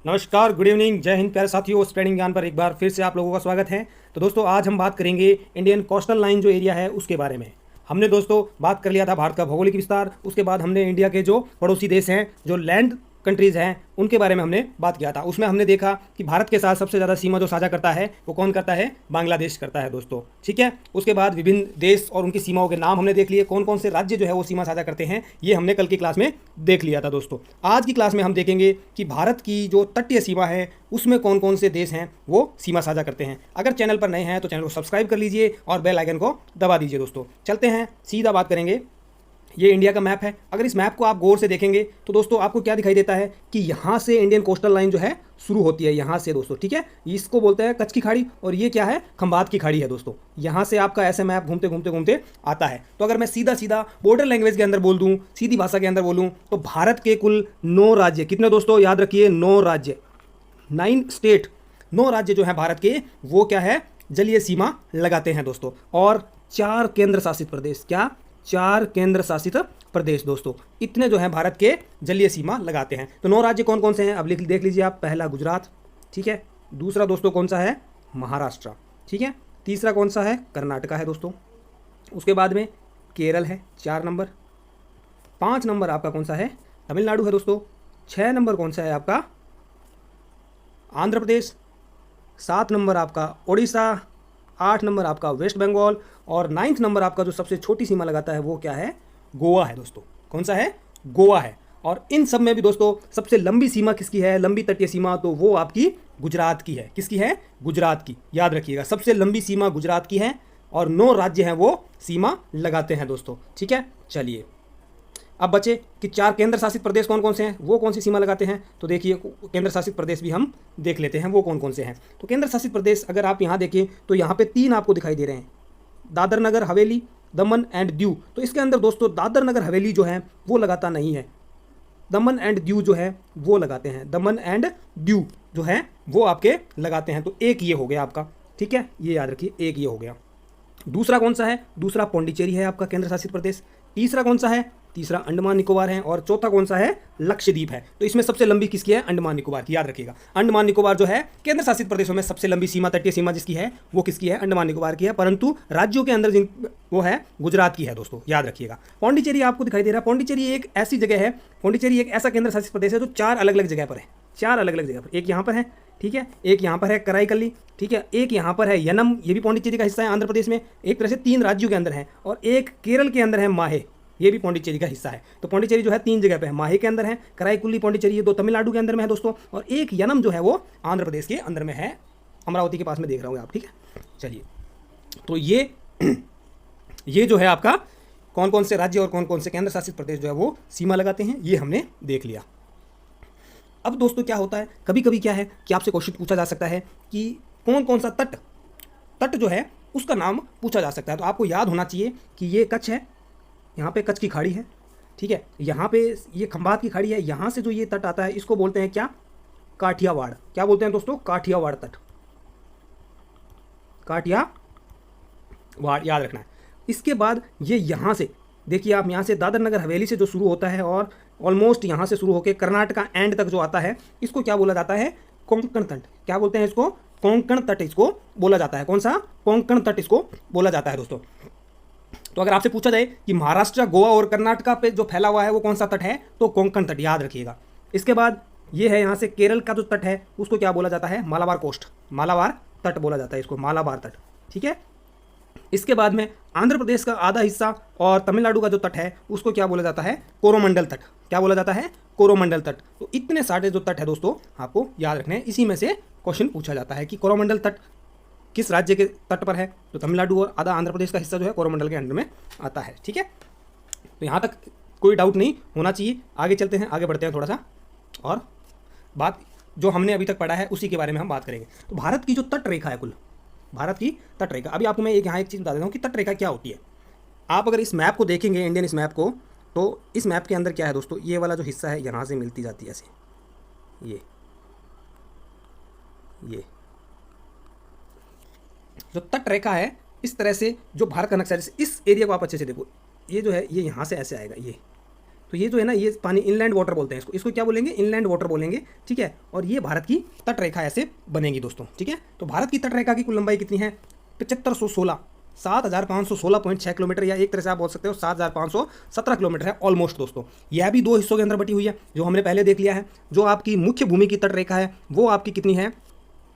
नमस्कार, good evening, जय हिंद प्यारे साथियों। स्प्रेडिंग ज्ञान पर एक बार फिर से आप लोगों का स्वागत है। तो दोस्तों आज हम बात करेंगे इंडियन कोस्टल लाइन जो एरिया है उसके बारे में। हमने दोस्तों बात कर लिया था भारत का भौगोलिक विस्तार, उसके बाद हमने इंडिया के जो पड़ोसी देश हैं, जो लैंड कंट्रीज़ हैं, उनके बारे में हमने बात किया था। उसमें हमने देखा कि भारत के साथ सबसे ज़्यादा सीमा जो साझा करता है वो कौन करता है? बांग्लादेश करता है दोस्तों, ठीक है। उसके बाद विभिन्न देश और उनकी सीमाओं के नाम हमने देख लिए, कौन कौन से राज्य जो है वो सीमा साझा करते हैं, ये हमने कल की क्लास में देख लिया था दोस्तों। आज की क्लास में हम देखेंगे कि भारत की जो तटीय सीमा है उसमें कौन कौन से देश हैं वो सीमा साझा करते हैं। अगर चैनल पर नए हैं तो चैनल को सब्सक्राइब कर लीजिए और बेल आइकन को दबा दीजिए दोस्तों। चलते हैं, सीधा बात करेंगे। ये इंडिया का मैप है। अगर इस मैप को आप गौर से देखेंगे तो दोस्तों आपको क्या दिखाई देता है कि यहाँ से इंडियन कोस्टल लाइन जो है शुरू होती है, यहाँ से दोस्तों, ठीक है। इसको बोलते हैं कच्छ की खाड़ी, और ये क्या है? खंबात की खाड़ी है दोस्तों। यहाँ से आपका ऐसे मैप घूमते घूमते घूमते आता है। तो अगर मैं सीधा सीधा बॉर्डर लैंग्वेज के अंदर बोल दूँ, सीधी भाषा के अंदर बोलूँ, तो भारत के कुल 9 राज्य, कितने दोस्तों? याद रखिए, 9 राज्य, 9 स्टेट, 9 राज्य जो है भारत के, वो क्या है? जलीय सीमा लगाते हैं दोस्तों। और 4 केंद्र शासित प्रदेश, क्या? 4 केंद्र शासित प्रदेश दोस्तों, इतने जो है भारत के जलीय सीमा लगाते हैं। तो 9 राज्य कौन कौन से हैं अब देख लीजिए आप। पहला गुजरात, ठीक है। दूसरा दोस्तों कौन सा है? महाराष्ट्र, ठीक है। तीसरा कौन सा है? कर्नाटका है दोस्तों। उसके बाद में केरल है 4 नंबर। 5 नंबर आपका कौन सा है? तमिलनाडु है दोस्तों। 6 नंबर कौन सा है आपका? आंध्र प्रदेश। 7 नंबर आपका उड़ीसा। 8 नंबर आपका वेस्ट बंगाल। और 9th नंबर आपका जो सबसे छोटी सीमा लगाता है वो क्या है? गोवा है दोस्तों। कौन सा है? गोवा है। और इन सब में भी दोस्तों सबसे लंबी सीमा किसकी है? लंबी तटीय सीमा तो वो आपकी गुजरात की है। किसकी है? गुजरात की। याद रखिएगा, सबसे लंबी सीमा गुजरात की है और 9 राज्य हैं वो सीमा लगाते हैं दोस्तों, ठीक है। चलिए, अब बचे कि 4 केंद्र शासित प्रदेश कौन कौन से हैं, वो कौन सी सीमा लगाते हैं। तो देखिए, केंद्र शासित प्रदेश भी हम देख लेते हैं वो कौन कौन से हैं। तो केंद्र शासित प्रदेश अगर आप यहाँ देखें तो यहाँ पे 3 आपको दिखाई दे रहे हैं, दादर नगर हवेली, दमन एंड दीव। तो इसके अंदर दोस्तों दादर नगर हवेली जो है वो लगाता नहीं है, दमन एंड दीव जो है वो लगाते हैं। दमन एंड दीव जो है वो आपके लगाते हैं। तो एक ये हो गया आपका, ठीक है, ये याद रखिए, एक ये हो गया। दूसरा कौन सा है? दूसरा पौंडीचेरी है आपका केंद्र शासित प्रदेश। तीसरा कौन सा है? तीसरा अंडमान निकोबार है। और चौथा कौन सा है? लक्षद्वीप है। तो इसमें सबसे लंबी किसकी है? अंडमान निकोबार की। याद रखिएगा, अंडमान निकोबार जो है केंद्र शासित प्रदेशों में सबसे लंबी सीमा, तटीय सीमा जिसकी है वो किसकी है? अंडमान निकोबार की है। परंतु राज्यों के अंदर वो है गुजरात की है दोस्तों, याद रखिएगा। पौंडीचेरी आपको दिखाई दे रहा है। पौंडीचेरी एक ऐसी जगह है, पौंडीचेरी एक ऐसा केंद्र शासित प्रदेश है जो 4 अलग अलग जगह पर है। 4 अलग अलग जगह पर, एक यहाँ पर है, ठीक है, एक यहाँ पर है कराईकल्ली, ठीक है, एक यहाँ पर है यनम, ये भी पौंडीचेरी का हिस्सा है आंध्र प्रदेश में। एक तरह से 3 राज्यों के अंदर है। और एक केरल के अंदर है माहे, ये भी पौंडीचेरी का हिस्सा है। तो पौंडीचेरी जो है 3 जगह पे है, माहे के अंदर है, कराईकुल्ली पौंडीचेरी ये 2 तमिलनाडु के अंदर में है दोस्तों, और एक यनम जो है वो आंध्र प्रदेश के अंदर में है, अमरावती के पास में देख रहा हूँ आप, ठीक है। चलिए, तो ये जो है आपका कौन कौन से राज्य और कौन कौन से केंद्र शासित प्रदेश जो है वो सीमा लगाते हैं, ये हमने देख लिया। अब दोस्तों क्या होता है, कभी कभी क्या है कि आपसे क्वेश्चन पूछा जा सकता है कि कौन कौन सा तट तट जो है उसका नाम पूछा जा सकता है। तो आपको याद होना चाहिए कि ये कच्छ है, यहाँ पे कच्छ की खाड़ी है, ठीक है, यहाँ पे ये खंबात की खाड़ी है। यहाँ से जो ये तट आता है इसको बोलते हैं क्या? काठियावाड़। क्या बोलते हैं दोस्तों? काठियावाड़ तट, काठियावाड़, याद रखना है। इसके बाद ये यहाँ से देखिए आप, यहाँ से दादर नगर हवेली से जो शुरू होता है और ऑलमोस्ट यहाँ से शुरू होकर कर्नाटका एंड तक जो आता है, इसको क्या बोला जाता है? कोंकण तट। क्या बोलते हैं इसको? कोंकण तट इसको बोला जाता है। कौन सा? कोंकण तट इसको बोला जाता है दोस्तों। तो अगर आपसे पूछा जाए कि महाराष्ट्र, गोवा और कर्नाटका पे जो फैला हुआ है वो कौन सा तट है, तो कोंकण तट, याद रखिएगा। इसके बाद ये है यहाँ से केरल का जो तट है उसको क्या बोला जाता है? मालाबार कोस्ट, मालाबार तट बोला जाता है इसको, मालाबार तट, ठीक है। इसके बाद में आंध्र प्रदेश का आधा हिस्सा और तमिलनाडु का जो तट है उसको क्या बोला जाता है? कोरोमंडल तट। क्या बोला जाता है? कोरोमंडल तट। तो इतने सारे जो तट है दोस्तों आपको याद रखने हैं। इसी में से क्वेश्चन पूछा जाता है कि कोरोमंडल तट किस राज्य के तट पर है। तो तमिलनाडु और आधा आंध्र प्रदेश का हिस्सा जो है कोरोमंडल के अंडर में आता है, ठीक है। तो यहाँ तक कोई डाउट नहीं होना चाहिए। आगे चलते हैं, आगे बढ़ते हैं थोड़ा सा, और बात जो हमने अभी तक पढ़ा है उसी के बारे में हम बात करेंगे। तो भारत की जो तट रेखा है, कुल भारत की तट रेखा, अभी आपको मैं यहाँ एक चीज़ बता देता हूँ कि तट रेखा क्या होती है। आप अगर इस मैप को देखेंगे, इंडियन इस मैप को, तो इस मैप के अंदर क्या है दोस्तों, ये वाला जो हिस्सा है यहाँ से मिलती जाती है ऐसे, ये जो तट रेखा है इस तरह से जो भारत का नक्शा है, इस एरिया को आप अच्छे से देखो, ये जो है ये यहाँ से ऐसे आएगा, तो ये जो है ना, ये पानी इनलैंड वाटर बोलते हैं इसको, इसको क्या बोलेंगे, इनलैंड वाटर बोलेंगे, ठीक है। और ये भारत की तट रेखा ऐसे बनेगी दोस्तों, ठीक है। तो भारत की तट रेखा की कुल लंबाई कितनी है, 7516, 7516.6 किलोमीटर, या एक तरह से आप बोल सकते हो 7517 किलोमीटर है ऑलमोस्ट दोस्तों। यह भी दो हिस्सों के अंदर बटी हुई है, जो हमने पहले देख लिया है। जो आपकी मुख्य भूमि की तट रेखा है वो आपकी कितनी है,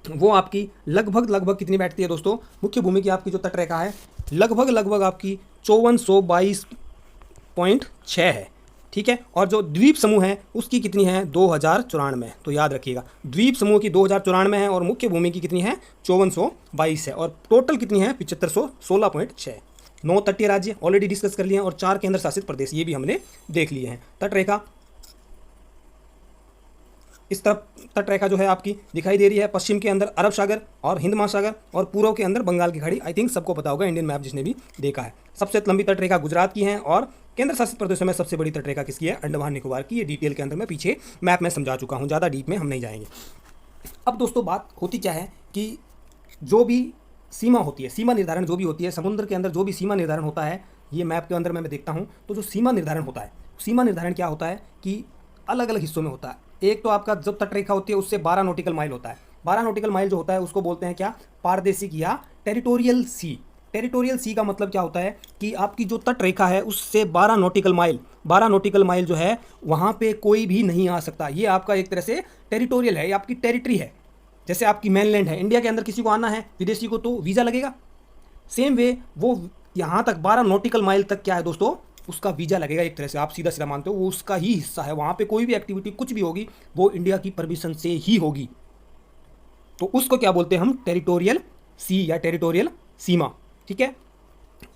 वो आपकी लगभग कितनी बैठती है दोस्तों, मुख्य भूमि की आपकी जो तट रेखा है लगभग आपकी 5422.6 है, ठीक है। और जो द्वीप समूह है उसकी कितनी है, 2094। तो याद रखिएगा, द्वीप समूह की 2094 है और मुख्य भूमि की कितनी है, 5422 है, और टोटल कितनी है, 7516.6। 9 तटीय राज्य ऑलरेडी डिस्कस कर लिए हैं और 4 केंद्र शासित प्रदेश ये भी हमने देख लिए हैं। तट रेखा, इस तरफ तट रेखा जो है आपकी दिखाई दे रही है, पश्चिम के अंदर अरब सागर और हिंद महासागर, और पूर्व के अंदर बंगाल की खाड़ी। आई थिंक सबको पता होगा, इंडियन मैप जिसने भी देखा है। सबसे लंबी तट रेखा गुजरात की है, और केंद्र शासित प्रदेशों में सबसे बड़ी तट रेखा किसकी है, अंडमान निकोबार की। ये डिटेल के अंदर मैं पीछे मैप में समझा चुका हूँ, ज़्यादा डीप में हम नहीं जाएंगे। अब दोस्तों बात होती क्या है कि जो भी सीमा होती है, सीमा निर्धारण जो भी होती है समुद्र के अंदर, जो भी सीमा निर्धारण होता है, ये मैप के अंदर मैं देखता हूँ तो जो सीमा निर्धारण होता है, सीमा निर्धारण क्या होता है कि अलग अलग हिस्सों में होता है। एक तो आपका जो तट रेखा होती है उससे 12 नॉटिकल माइल होता है। 12 नॉटिकल माइल जो होता है उसको बोलते हैं क्या, पारदेशिक या टेरिटोरियल सी। टेरिटोरियल सी का मतलब क्या होता है कि आपकी जो तट रेखा है उससे 12 नॉटिकल माइल जो है वहाँ पे कोई भी नहीं आ सकता। ये आपका एक तरह से टेरिटोरियल है, ये आपकी टेरिटरी है। जैसे आपकी मेनलैंड है, इंडिया के अंदर किसी को आना है विदेशी को तो वीज़ा लगेगा। सेम वे वो यहाँ तक 12 नॉटिकल माइल तक क्या है दोस्तों, उसका वीज़ा लगेगा। एक तरह से आप सीधा सीधा मानते हो वो उसका ही हिस्सा है। वहाँ पे कोई भी एक्टिविटी कुछ भी होगी वो इंडिया की परमिशन से ही होगी। तो उसको क्या बोलते हैं हम, टेरिटोरियल सी या टेरिटोरियल सीमा, ठीक है।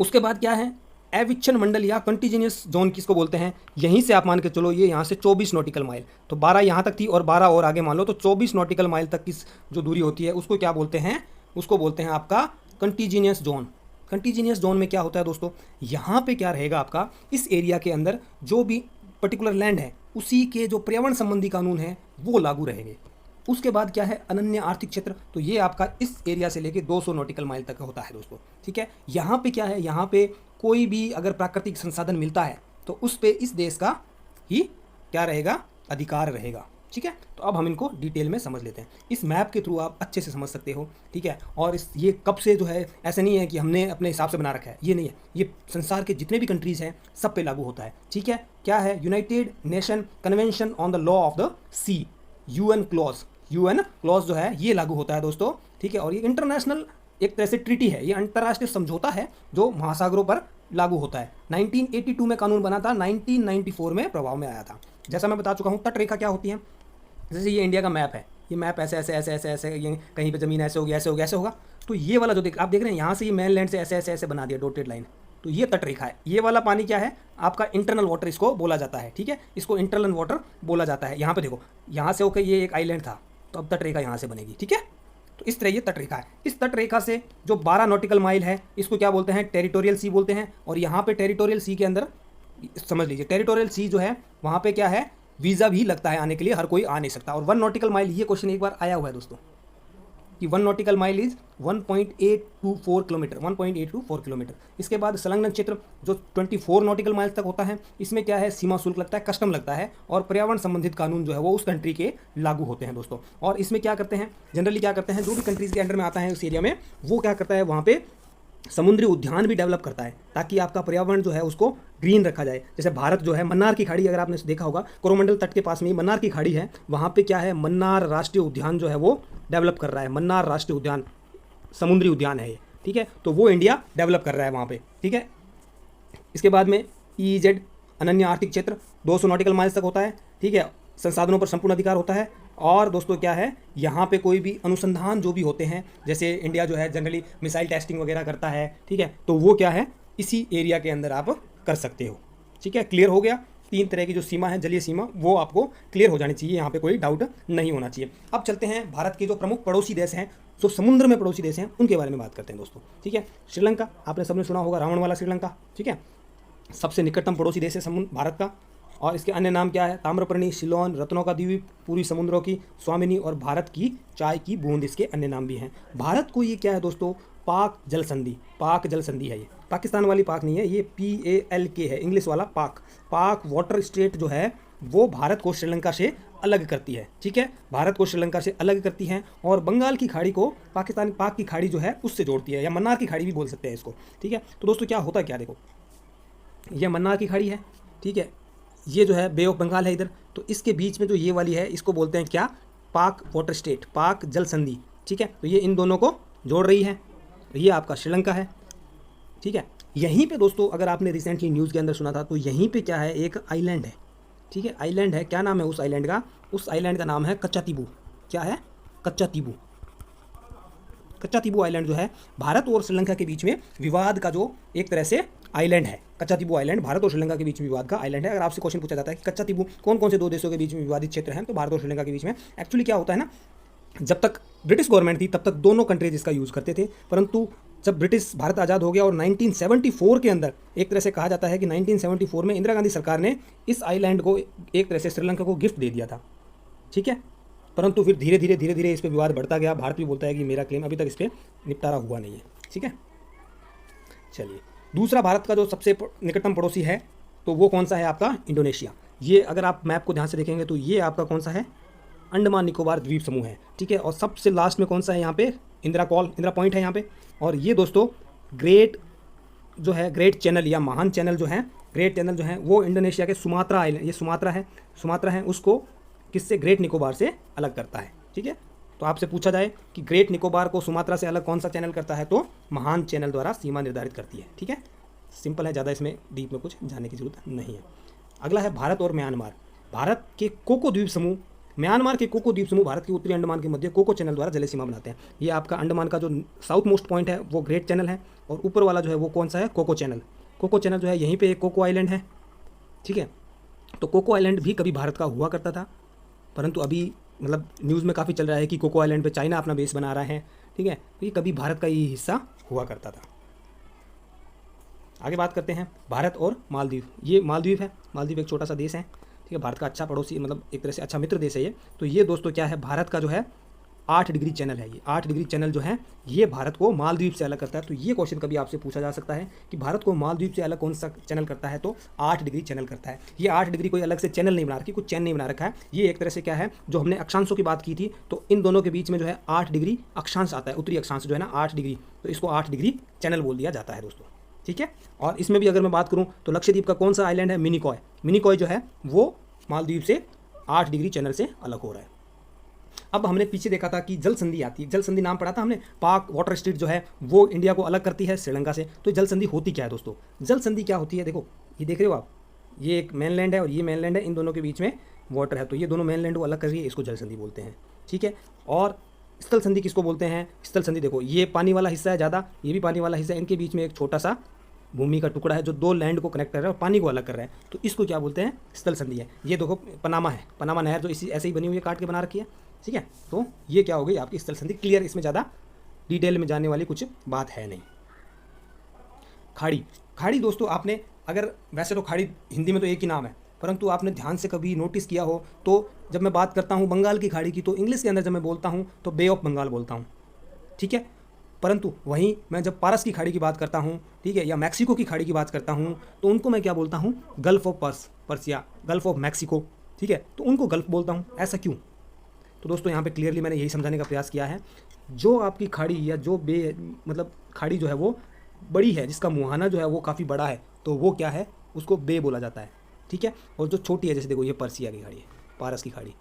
उसके बाद क्या है, अविच्छन मंडल या कंटिन्यूस जोन किसको बोलते हैं, यहीं से आप मान के चलो, ये यहाँ से 24 नॉटिकल माइल, तो 12 यहाँ तक थी और 12 और आगे मान लो, तो 24 नॉटिकल माइल तक की जो दूरी होती है उसको क्या बोलते हैं, उसको बोलते हैं आपका कंटिन्यूस जोन। कंटिन्यूस जोन में क्या होता है दोस्तों, यहाँ पे क्या रहेगा आपका, इस एरिया के अंदर जो भी पर्टिकुलर लैंड है उसी के जो पर्यावरण संबंधी कानून है वो लागू रहेंगे। उसके बाद क्या है, अनन्य आर्थिक क्षेत्र, तो ये आपका इस एरिया से लेके 200 नॉटिकल माइल तक होता है दोस्तों, ठीक है। यहाँ पे क्या है, यहाँ पे कोई भी अगर प्राकृतिक संसाधन मिलता है तो उस पे इस देश का ही क्या रहेगा, अधिकार रहेगा, ठीक है। तो अब हम इनको डिटेल में समझ लेते हैं। इस मैप के थ्रू आप अच्छे से समझ सकते हो, ठीक है। और ये कब से जो है, ऐसा नहीं है कि हमने अपने हिसाब से बना रखा है, ये नहीं है, ये संसार के जितने भी कंट्रीज़ हैं सब पे लागू होता है, ठीक है। क्या है, United Nation convention on the law of the sea, UN clause जो है ये लागू होता है दोस्तों, ठीक है। और ये इंटरनेशनल एक तरह से ट्रीटी है, ये अंतर्राष्ट्रीय समझौता है जो महासागरों पर लागू होता है। 1982 में कानून बना था, 1994 में प्रभाव में आया था। जैसा मैं बता चुका हूँ, तट रेखा क्या होती है, जैसे ये इंडिया का मैप है, ये मैप ऐसे ऐसे ऐसे ऐसे ऐसे, ये कहीं पे ज़मीन ऐसे होगी, ऐसे होगा, ऐसे होगा। तो ये वाला जो आप देख रहे हैं यहाँ से, ये मेन लैंड से ऐसे ऐसे ऐसे बना दिया डॉटेड लाइन, तो ये तट रेखा है। ये वाला पानी क्या है आपका, इंटरनल वाटर इसको बोला जाता है, ठीक है। इसको इंटरनल वाटर बोला जाता है। यहाँ पे देखो, यहाँ से होकर ये एक आइलैंड था, तो अब तट रेखा यहाँ से बनेगी, ठीक है। तो इस तरह ये तट रेखा है। इस तट रेखा से जो 12 नॉटिकल माइल है इसको क्या बोलते हैं, टेरिटोरियल सी बोलते हैं। और यहाँ पे टेरिटोरियल सी के अंदर समझ लीजिए, टेरिटोरियल सी जो है वहाँ पे क्या है, वीज़ा भी लगता है आने के लिए, हर कोई आ नहीं सकता। और 1 नॉटिकल माइल, ये क्वेश्चन एक बार आया हुआ है दोस्तों कि 1 nautical mile is 1.824 kilometre, 1.824 kilometre. इसके बाद संलग्न क्षेत्र जो 24 नॉटिकल माइल्स तक होता है, इसमें क्या है, सीमा शुल्क लगता है, कस्टम लगता है, और पर्यावरण संबंधित कानून जो है वो उस कंट्री के लागू होते हैं दोस्तों। और इसमें क्या करते हैं, जनरली क्या करते हैं, जो भी कंट्रीज़ के अंडर में आता है उस एरिया में, वो क्या करता है, वहाँ पे समुद्री उद्यान भी डेवलप करता है ताकि आपका पर्यावरण जो है उसको ग्रीन रखा जाए। जैसे भारत जो है, मन्नार की खाड़ी, अगर आपने देखा होगा, कोरोमंडल तट के पास में ही मन्नार की खाड़ी है, वहाँ पे क्या है, मन्नार राष्ट्रीय उद्यान जो है वो डेवलप कर रहा है। मन्नार राष्ट्रीय उद्यान समुद्री उद्यान है ये, ठीक है। तो वो इंडिया डेवलप कर रहा है वहाँ पे, ठीक है। इसके बाद में EEZ अनन्य आर्थिक क्षेत्र 200 नॉटिकल माइल्स तक होता है, ठीक है। संसाधनों पर संपूर्ण अधिकार होता है। और दोस्तों क्या है, यहाँ पे कोई भी अनुसंधान जो भी होते हैं, जैसे इंडिया जो है जनरली मिसाइल टेस्टिंग वगैरह करता है, ठीक है, तो वो क्या है, इसी एरिया के अंदर आप कर सकते हो, ठीक है। क्लियर हो गया, 3 तरह की जो सीमा है, जलीय सीमा, वो आपको क्लियर हो जानी चाहिए, यहाँ पे कोई डाउट नहीं होना चाहिए। अब चलते हैं भारत के जो प्रमुख पड़ोसी देश हैं, जो समुद्र में पड़ोसी देश हैं, उनके बारे में बात करते हैं दोस्तों, ठीक है। श्रीलंका, आपने सबने सुना होगा, रावण वाला श्रीलंका, ठीक है, सबसे निकटतम पड़ोसी देश है समुद्र भारत का। और इसके अन्य नाम क्या है, ताम्रपर्णी, सिलोन, रत्नों का द्वीप, पूरी समुद्रों की स्वामिनी और भारत की चाय की बूंद, इसके अन्य नाम भी हैं। भारत को ये क्या है दोस्तों, पाक जल संधि है ये, पाकिस्तान वाली पाक नहीं है, ये PALK है, इंग्लिश वाला पाक। पाक वाटर स्टेट जो है वो भारत को श्रीलंका से अलग करती है, ठीक है, भारत को श्रीलंका से अलग करती है, और बंगाल की खाड़ी को पाकिस्तान पाक की खाड़ी जो है उससे जोड़ती है, या मन्नार की खाड़ी भी बोल सकते हैं इसको, ठीक है। तो दोस्तों क्या होता क्या, देखो ये मन्नार की खाड़ी है, ठीक है, ये जो है बे ऑफ बंगाल है इधर, तो इसके बीच में जो ये वाली है इसको बोलते हैं क्या, पाक वाटर स्टेट, पाक जल संधि, ठीक है। तो ये इन दोनों को जोड़ रही है, ये आपका श्रीलंका है, ठीक है। यहीं पे दोस्तों अगर आपने रिसेंटली न्यूज़ के अंदर सुना था, तो यहीं पे क्या है, एक आइलैंड है, ठीक है, आइलैंड है, क्या नाम है उस आइलैंड का, उस आइलैंड का नाम है कच्चातीबू। क्या है, कच्चातीबू। कच्चातीबू आइलैंड जो है भारत और श्रीलंका के बीच में विवाद का जो एक तरह से आइलैंड है। कच्चातीबू आइलैंड भारत और श्रीलंका के बीच में विवाद का आइलैंड है। अगर आपसे क्वेश्चन पूछा जाता है कि कच्चातीबू कौन कौन से दो देशों के बीच में विवादित क्षेत्र हैं, तो भारत और श्रीलंका के बीच में एक्चुअली क्या होता है ना, जब तक ब्रिटिश गवर्नमेंट थी तब तक दोनों कंट्रीज इसका यूज़ करते थे, परंतु जब ब्रिटिश भारत आज़ाद हो गया और 1974 के अंदर एक तरह से कहा जाता है कि 1974 में इंदिरा गांधी सरकार ने इस आइलैंड को एक तरह से श्रीलंका को गिफ्ट दे दिया था, ठीक है। परंतु फिर धीरे धीरे इस पर विवाद बढ़ता गया। भारत भी बोलता है कि मेरा क्लेम अभी तक इस पर निपटारा हुआ नहीं है, ठीक है। चलिए, दूसरा भारत का जो सबसे निकटतम पड़ोसी है तो वो कौन सा है, आपका इंडोनेशिया। ये अगर आप मैप को ध्यान से देखेंगे तो ये आपका कौन सा है, अंडमान निकोबार द्वीप समूह है, ठीक है। और सबसे लास्ट में कौन सा है यहाँ पे, इंदिरा पॉइंट है यहाँ पे। और ये दोस्तों ग्रेट जो है, ग्रेट चैनल या महान चैनल जो है, ग्रेट चैनल जो है वो इंडोनेशिया के सुमात्रा आइलैंड, ये सुमात्रा है, उसको किससे, ग्रेट निकोबार से अलग करता है, ठीक है। तो आपसे पूछा जाए कि ग्रेट निकोबार को सुमात्रा से अलग कौन सा चैनल करता है, तो महान चैनल द्वारा सीमा निर्धारित करती है, ठीक है। सिंपल है, ज़्यादा इसमें डीप में कुछ जानने की जरूरत नहीं है। अगला है भारत और म्यांमार। भारत के कोको द्वीप समूह, म्यांमार के कोको द्वीप समूह भारत के उत्तरी अंडमान के मध्य कोको चैनल द्वारा जलीय सीमा बनाते हैं। ये आपका अंडमान का जो साउथ मोस्ट पॉइंट है वो ग्रेट चैनल है, और ऊपर वाला जो है वो कौन सा है, कोको चैनल। कोको चैनल जो है यहीं पे एक कोको आइलैंड है, ठीक है। तो कोको आइलैंड भी कभी भारत का हुआ करता था, परंतु अभी मतलब न्यूज़ में काफ़ी चल रहा है कि कोको आइलैंड पे चाइना अपना बेस बना रहा है, ठीक है। तो ये कभी भारत का ही हिस्सा हुआ करता था। आगे बात करते हैं भारत और मालदीव। ये मालदीव है, मालदीव एक छोटा सा देश है, ठीक है, भारत का अच्छा पड़ोसी, मतलब एक तरह से अच्छा मित्र देश है ये। तो ये दोस्तों क्या है, भारत का जो है 8 डिग्री चैनल है, ये 8 डिग्री चैनल जो है ये भारत को मालदीव से अलग करता है। तो ये क्वेश्चन कभी आपसे पूछा जा सकता है कि भारत को मालदीव से अलग कौन सा चैनल करता है, तो 8 डिग्री चैनल करता है। ये 8 डिग्री कोई अलग से चैनल नहीं बना रखी, कुछ चैन नहीं बना रखा है, ये एक तरह से क्या है, जो हमने अक्षांशों की बात की थी, तो इन दोनों के बीच में जो है 8 डिग्री अक्षांश आता है, उत्तरी अक्षांश जो है ना 8 डिग्री, तो इसको 8 डिग्री चैनल बोल दिया जाता है दोस्तों, ठीक है। और इसमें भी अगर मैं बात करूँ तो लक्षद्वीप का कौन सा आइलैंड है, मिनिकॉय। मिनिकॉय जो है वो मालदीव से 8 डिग्री चैनल से अलग हो रहा है। अब हमने पीछे देखा था कि जल संधि आती है, जल संधि नाम पढ़ा था हमने, पाक वाटर स्टेट जो है वो इंडिया को अलग करती है श्रीलंका से। तो जल संधि होती क्या है दोस्तों, जल संधि क्या होती है, देखो ये देख रहे हो आप, ये एक मेनलैंड है और ये मेनलैंड है, इन दोनों के बीच में वाटर है, तो ये दोनों मेनलैंड को अलग कर रही है, इसको जल संधि बोलते हैं, ठीक है। और स्थल संधि किसको बोलते हैं, स्थल संधि देखो ये पानी वाला हिस्सा है ज़्यादा, ये भी पानी वाला हिस्सा है, इनके बीच में एक छोटा सा भूमि का टुकड़ा है जो दो लैंड को कनेक्ट कर रहा है और पानी को अलग कर रहा है, तो इसको क्या बोलते हैं, स्थल संधि है। ये देखो पनामा है, पनामा नहर जो इसी ऐसे ही बनी हुई है, काट के बना रखी है, ठीक है। तो ये क्या हो गई आपकी स्थल संधि, क्लियर, इसमें ज़्यादा डिटेल में जाने वाली कुछ बात है नहीं। खाड़ी, खाड़ी दोस्तों आपने अगर, वैसे तो खाड़ी हिंदी में तो एक ही नाम है, परंतु आपने ध्यान से कभी नोटिस किया हो तो जब मैं बात करता हूँ बंगाल की खाड़ी की, तो इंग्लिश के अंदर जब मैं बोलता हूँ तो बे ऑफ बंगाल बोलता हूँ, ठीक है। परंतु वहीं मैं जब पारस की खाड़ी की बात करता हूँ, ठीक है, या मैक्सिको की खाड़ी की बात करता हूँ, तो उनको मैं क्या बोलता हूँ, gulf of Persia, gulf of Mexico, ठीक है, तो उनको गल्फ बोलता हूँ। ऐसा क्यों, तो दोस्तों यहाँ पे क्लियरली मैंने यही समझाने का प्रयास किया है, जो आपकी खाड़ी या जो बे मतलब खाड़ी जो है वो बड़ी है, जिसका मुहाना जो है वो काफ़ी बड़ा है, तो वो क्या है, उसको बे बोला जाता है, ठीक है। और जो छोटी है, जैसे देखो ये पर्सिया की खाड़ी है, पारस की खाड़ी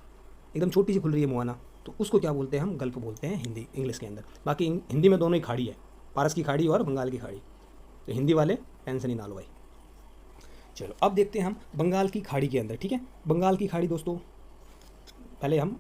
एकदम छोटी सी खुल रही है मुहाना, तो उसको क्या बोलते हैं, हम गल्फ बोलते हैं हिंदी इंग्लिश के अंदर। बाकी हिंदी में दोनों ही खाड़ी है, पारस की खाड़ी और बंगाल की खाड़ी, तो हिंदी वाले टेंशन ही ना लो भाई। चलो अब देखते हैं हम बंगाल की खाड़ी के अंदर, ठीक है। बंगाल की खाड़ी दोस्तों पहले हम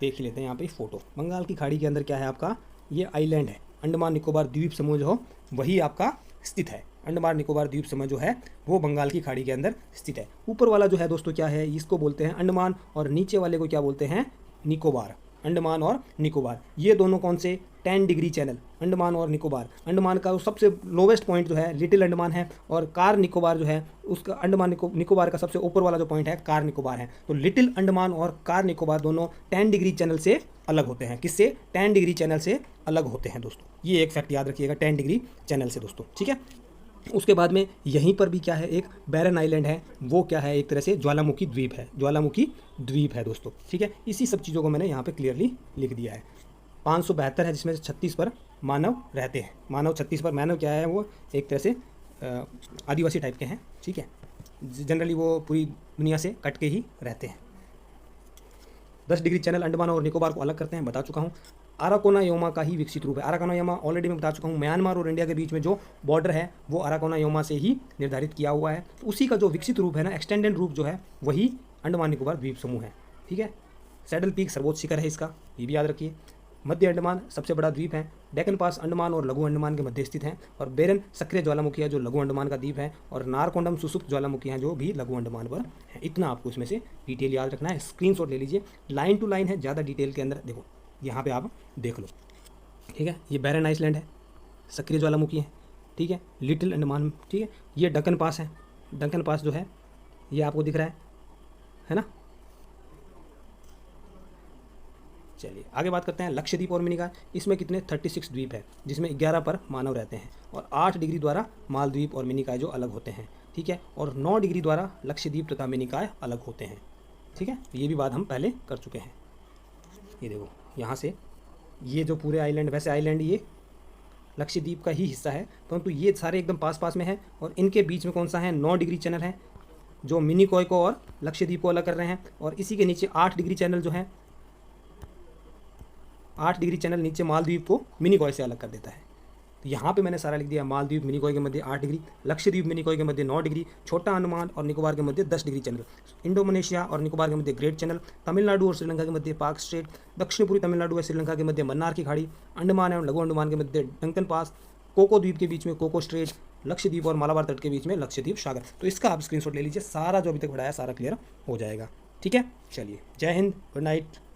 देख ही लेते हैं यहाँ पे फोटो। बंगाल की खाड़ी के अंदर क्या है आपका, ये आइलैंड है, अंडमान निकोबार द्वीप समूह जो हो वही आपका स्थित है। अंडमान निकोबार द्वीप समूह जो है वो बंगाल की खाड़ी के अंदर स्थित है। ऊपर वाला जो है दोस्तों क्या है, इसको बोलते हैं अंडमान, और नीचे वाले को क्या बोलते हैं, निकोबार, अंडमान और निकोबार, ये दोनों कौन से 10 डिग्री चैनल, अंडमान और निकोबार। अंडमान का सबसे लोवेस्ट पॉइंट जो है लिटिल अंडमान है, और कार निकोबार जो है उसका अंडमान निकोबार का सबसे ऊपर वाला जो पॉइंट है कार निकोबार है। तो लिटिल अंडमान और कार निकोबार दोनों 10 डिग्री चैनल से अलग होते हैं। किससे? 10 डिग्री चैनल से अलग होते हैं दोस्तों। ये एक फैक्ट याद रखिएगा, 10 डिग्री चैनल से दोस्तों, ठीक है। उसके बाद में यहीं पर भी क्या है, एक बैरन आइलैंड है, वो क्या है, एक तरह से ज्वालामुखी द्वीप है, ज्वालामुखी द्वीप है दोस्तों, ठीक है। इसी सब चीज़ों को मैंने यहाँ पे क्लियरली लिख दिया है। 572 है, जिसमें से 36 पर मानव रहते हैं। मानव 36 पर, मानव क्या है, वो एक तरह से आदिवासी टाइप के हैं, ठीक है। जनरली वो पूरी दुनिया से कट के ही रहते हैं। 10 डिग्री चैनल अंडमान और निकोबार को अलग करते हैं, बता चुका हूँ। अराकोनायोमा का ही विकसित रूप है। अराकोनायोमा ऑलरेडी मैं बता चुका हूँ, म्यांमार और इंडिया के बीच में जो बॉर्डर है वो अराकोनायोमा से ही निर्धारित किया हुआ है। तो उसी का जो विकसित रूप है ना, एक्सटेंडेड रूप जो है, वही अंडमान निकोबार द्वीप समूह है, ठीक है। सैडल पीक सर्वोच्च शिखर है इसका, ये भी याद रखिए। मध्य अंडमान सबसे बड़ा द्वीप है। डेक्कन पास अंडमान और लघु अंडमान के मध्य स्थित हैं। और बेरन सक्रिय ज्वालामुखी है जो लघु अंडमान का द्वीप है। और नारकोंडम सुसुप्त ज्वालामुखी हैं जो भी लघु अंडमान पर है। इतना आपको इसमें से डिटेल याद रखना है, स्क्रीनशॉट ले लीजिए। लाइन टू लाइन है, ज़्यादा डिटेल के अंदर देखो, यहाँ पे आप देख लो, ठीक है। ये बैरन आइसलैंड है, सक्रिय ज्वालामुखी है, ठीक है। लिटिल अंडमान, ठीक है। ये डक्कन पास है, डक्कन पास जो है ये आपको दिख रहा है ना। चलिए आगे बात करते हैं लक्षद्वीप और मिनिकॉय। इसमें कितने 36 द्वीप है, जिसमें 11 पर मानव रहते हैं। और 8 डिग्री द्वारा मालद्वीप और मिनिकॉय जो अलग होते हैं, ठीक है। और 9 डिग्री द्वारा लक्षद्वीप तथा मिनिकॉय अलग होते हैं, ठीक है। ये भी बात हम पहले कर चुके हैं। ये देखो यहाँ से ये जो पूरे आइलैंड, वैसे आइलैंड ये लक्षद्वीप का ही हिस्सा है, परंतु ये सारे एकदम पास पास में है। और इनके बीच में कौन सा है, 9 डिग्री चैनल है जो मिनिकॉय को और लक्षद्वीप को अलग कर रहे हैं। और इसी के नीचे 8 डिग्री चैनल जो है, 8 डिग्री चैनल नीचे मालद्वीप को मिनिकॉय से अलग कर देता है। तो यहाँ पे मैंने सारा लिख दिया, मालद्वीप मिनिकॉय के मध्य 8 डिग्री, लक्षद्वीप मिनिकॉय के मध्य 9 डिग्री, छोटा अंडमान और निकोबार के मध्य 10 डिग्री चैनल, इंडोनेशिया और निकोबार के मध्य ग्रेट चैनल, तमिलनाडु और श्रीलंका के मध्य पाक स्ट्रेट, दक्षिण पूर्वी तमिलनाडु और श्रीलंका के मध्य मन्नार की खाड़ी, अंडमान एवं लघु अंडमान के मध्य डंकन पास, कोको द्वीप के बीच में कोको स्ट्रेट, लक्षद्वीप और मालाबार तट के बीच में लक्षद्वीप सागर। तो इसका आप स्क्रीनशॉट ले लीजिए, सारा जो अभी तक पढ़ाया सारा क्लियर हो जाएगा, ठीक है। चलिए, जय हिंद, गुड नाइट।